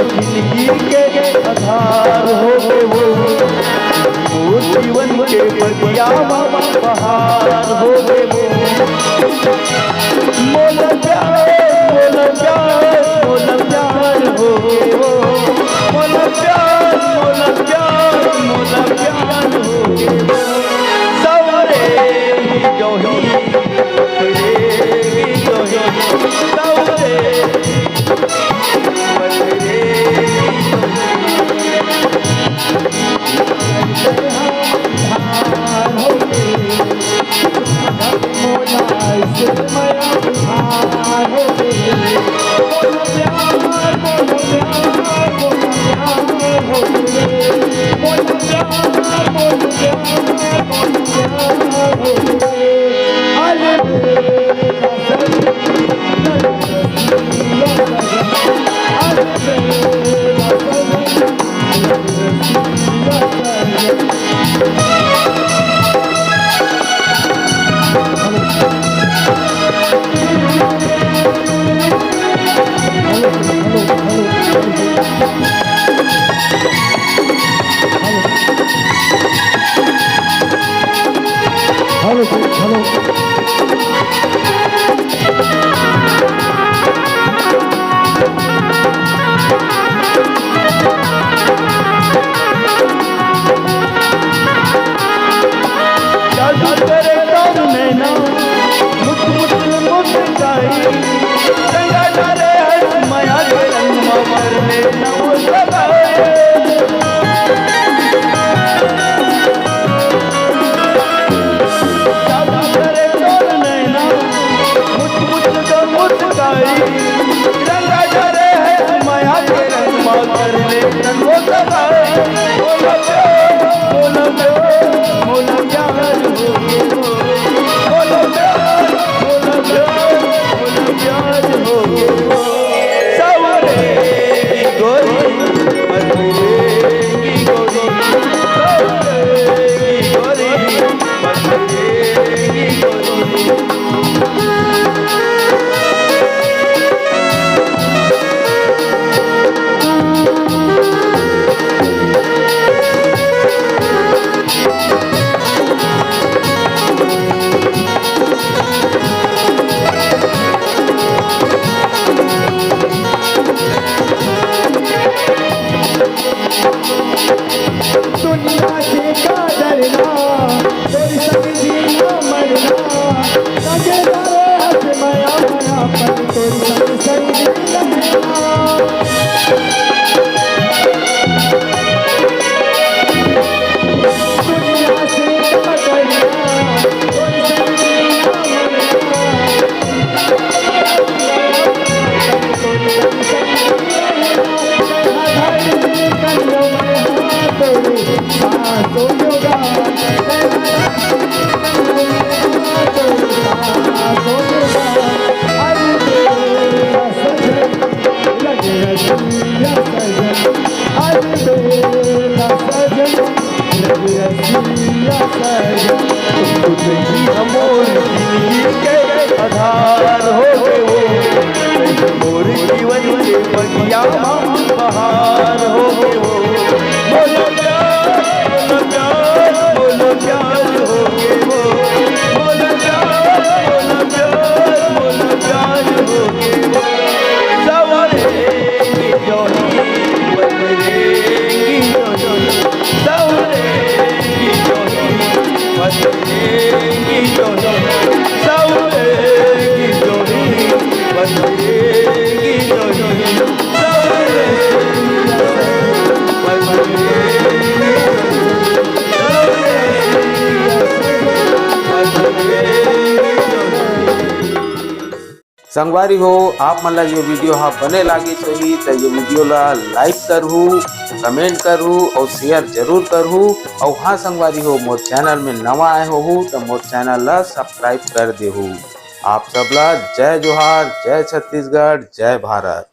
जिंदगी के आधार हो वो जीवन के बढ़िया बहार हो वो मोला प्यार मोला प्यार मोला प्यार हो वो मोला प्यार मोला प्यार मोला प्यार हो सवरे जो ही जो ही सवरे आधार हो वो मोर जीवन के बढ़िया बहार हो वो बोलो प्यार बोलो प्यार हो वो बोलो प्यार बोलो प्यार हो वो सवरे जो ही बदलेगी जो सवरे जो ही बदलेगी जो सवरे संगवारी हो आप मन ला ये वीडियो हा बने लागिस होही तो ये वीडियो ला लाइक करहू, कमेंट करहू और शेयर जरूर करहू। और हाँ संगवारी हो मोर चैनल में नवा आए हो तो मोर चैनल ला सब्सक्राइब कर देहू। आप सबला जय जोहार, जय छत्तीसगढ़, जय भारत।